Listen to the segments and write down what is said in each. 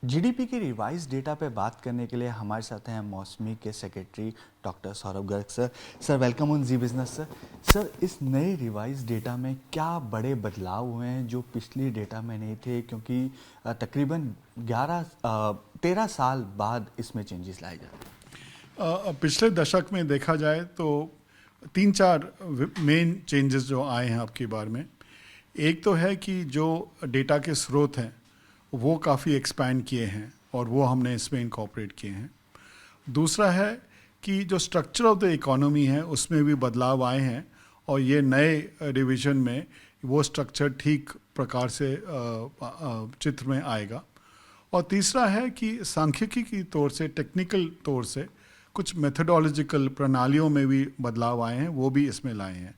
GDP की revise data पे बात करने के लिए हमारे साथ हैं मौसमी के secretary doctor Saurabh Garg sir. Sir welcome on Zee business sir. Sir इस नए रिवाइज डेटा में क्या बड़े बदलाव हुए हैं जो पिछली डेटा में नहीं थे, क्योंकि तकरीबन 13 साल बाद इसमें चेंजेस लाए जाते हैं। पिछले दशक में देखा जाए तो तीन चार मेन चेंजेस जो आए हैं आपकी बार में। एक तो है कि जो डेटा के स्रोत हैं वो काफ़ी एक्सपैंड किए हैं और वो हमने इसमें इनकॉर्पोरेट किए हैं। दूसरा है कि जो स्ट्रक्चर ऑफ द इकोनॉमी है उसमें भी बदलाव आए हैं और ये नए रिवीजन में वो स्ट्रक्चर ठीक प्रकार से चित्र में आएगा। और तीसरा है कि सांख्यिकी की तौर से, टेक्निकल तौर से कुछ मेथडोलॉजिकल प्रणालियों में भी बदलाव आए हैं, वो भी इसमें लाए हैं।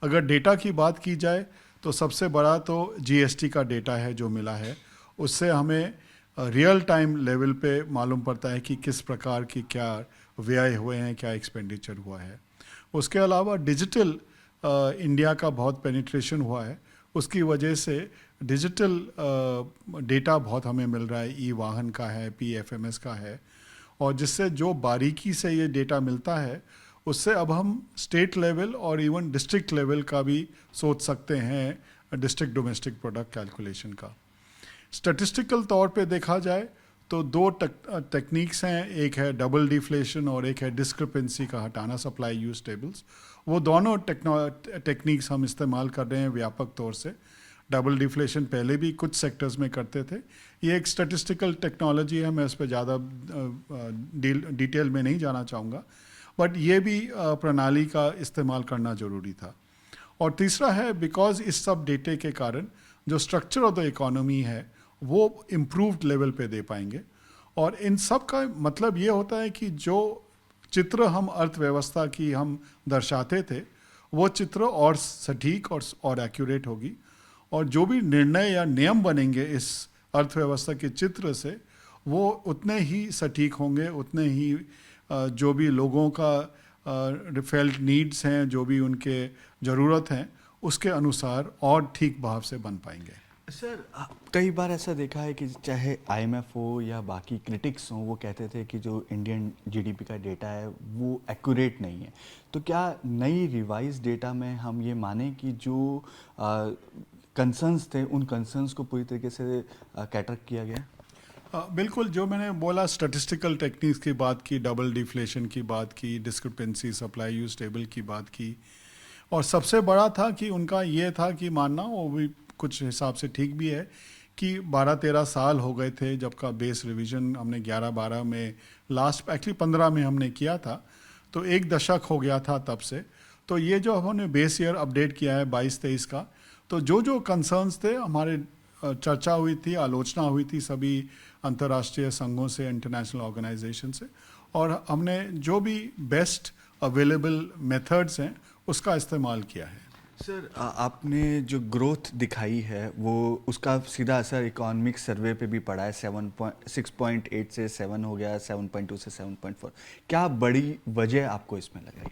अगर डेटा की बात की जाए तो सबसे बड़ा तो जीएसटी का डेटा है जो मिला है। उससे हमें रियल टाइम लेवल पे मालूम पड़ता है कि किस प्रकार की क्या व्यय हुए हैं, क्या एक्सपेंडिचर हुआ है। उसके अलावा डिजिटल इंडिया का बहुत पेनिट्रेशन हुआ है, उसकी वजह से डिजिटल डेटा बहुत हमें मिल रहा है। ई वाहन का है, पीएफएमएस का है, और जिससे जो बारीकी से ये डेटा मिलता है उससे अब हम स्टेट लेवल और इवन डिस्ट्रिक्ट लेवल का भी सोच सकते हैं, डिस्ट्रिक्ट डोमेस्टिक प्रोडक्ट कैलकुलेशन का। स्टैटिस्टिकल तौर पे देखा जाए तो दो टेक्निक्स हैं, एक है डबल डिफ्लेशन और एक है डिस्क्रिपेंसी का हटाना, सप्लाई यूज टेबल्स। वो दोनों टेक्निक्स हम इस्तेमाल कर रहे हैं व्यापक तौर से। डबल डिफ्लेशन पहले भी कुछ सेक्टर्स में करते थे। ये एक स्टैटिस्टिकल टेक्नोलॉजी है, मैं उस पर ज़्यादा डिटेल में नहीं जाना चाहूँगा, बट ये भी प्रणाली का इस्तेमाल करना ज़रूरी था। और तीसरा है बिकॉज इस सब डेटे के कारण जो स्ट्रक्चर ऑफ द इकोनॉमी है वो इम्प्रूव्ड लेवल पे दे पाएंगे। और इन सब का मतलब ये होता है कि जो चित्र हम अर्थव्यवस्था की हम दर्शाते थे वो चित्र और सटीक और एक्यूरेट होगी, और जो भी निर्णय या नियम बनेंगे इस अर्थव्यवस्था के चित्र से वो उतने ही सटीक होंगे, उतने ही जो भी लोगों का फेल्ट नीड्स हैं, जो भी उनके ज़रूरत हैं उसके अनुसार और ठीक भाव से बन पाएंगे। सर कई बार ऐसा देखा है कि चाहे आईएमएफ हो या बाकी क्रिटिक्स हों, वो कहते थे कि जो इंडियन जीडीपी का डेटा है वो एक्यूरेट नहीं है। तो क्या नई रिवाइज डेटा में हम ये माने कि जो कंसर्न्स थे उन कंसर्न्स को पूरी तरीके से कैटर किया गया? बिल्कुल, जो मैंने बोला स्टैटिस्टिकल टेक्निक्स की बात की, डबल डिफ्लेशन की बात की, डिस्क्रिपेंसी, सप्लाई यूज टेबल की बात की, और सबसे बड़ा था कि उनका ये था कि मानना, वो भी कुछ हिसाब से ठीक भी है, कि 12-13 साल हो गए थे जब का बेस रिवीजन हमने 11-12 में, लास्ट एक्चुअली 15 में हमने किया था, तो एक दशक हो गया था तब से। तो ये जो हमने बेस ईयर अपडेट किया है 22-23 का, तो जो जो कंसर्न्स थे हमारे चर्चा हुई थी, आलोचना हुई थी सभी अंतर्राष्ट्रीय संघों से, इंटरनेशनल ऑर्गेनाइजेशन से, और हमने जो भी बेस्ट अवेलेबल मेथड्स हैं उसका इस्तेमाल किया है। सर आपने जो ग्रोथ दिखाई है वो उसका सीधा असर इकोनॉमिक सर्वे पे भी पड़ा है। 6.8 से 7 हो गया, 7.2 से 7.4। क्या बड़ी वजह आपको इसमें लगाई?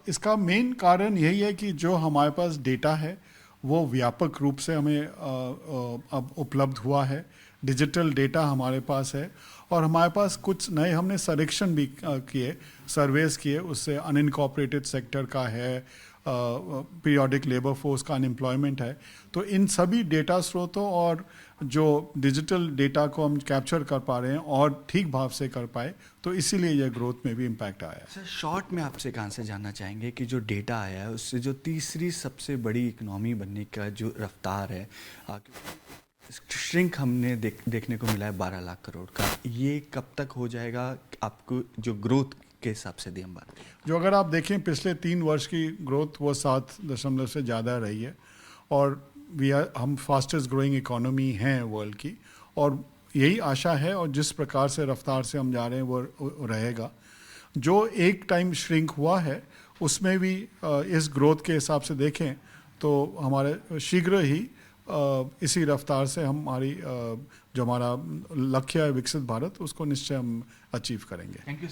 इसका मेन कारण यही है कि जो हमारे पास डेटा है वो व्यापक रूप से हमें अब उपलब्ध हुआ है। डिजिटल डेटा हमारे पास है, और हमारे पास कुछ नए हमने सर्वेक्षण भी किए, सर्वेस किए, उससे अनइनकॉर्पोरेटेड सेक्टर का है, पीरियोडिक लेबर फोर्स का अनएम्प्लॉयमेंट है। तो इन सभी डेटा स्रोतों और जो डिजिटल डेटा को हम कैप्चर कर पा रहे हैं और ठीक भाव से कर पाए, तो इसीलिए यह ग्रोथ में भी इम्पैक्ट आया है। सर शॉर्ट में आपसे कहाँ से जानना चाहेंगे कि जो डेटा आया है उससे जो तीसरी सबसे बड़ी इकोनॉमी बनने का जो रफ्तार है, श्रिंक हमने देखने को मिला है 12 लाख करोड़ का, ये कब तक हो जाएगा आपको जो ग्रोथ के हिसाब से दी हम बात करें? जो अगर आप देखें पिछले 3 वर्ष की ग्रोथ वो 7 से ज़्यादा रही है, और हम फास्टेस्ट ग्रोइंग इकोनॉमी हैं वर्ल्ड की, और यही आशा है, और जिस प्रकार से रफ्तार से हम जा रहे हैं वो रहेगा। जो एक टाइम श्रिंक हुआ है उसमें भी इस ग्रोथ के हिसाब से देखें तो हमारे शीघ्र ही इसी रफ्तार से हमारी जो हमारा लक्ष्य है विकसित भारत, उसको निश्चय हम अचीव करेंगे। Thank you sir.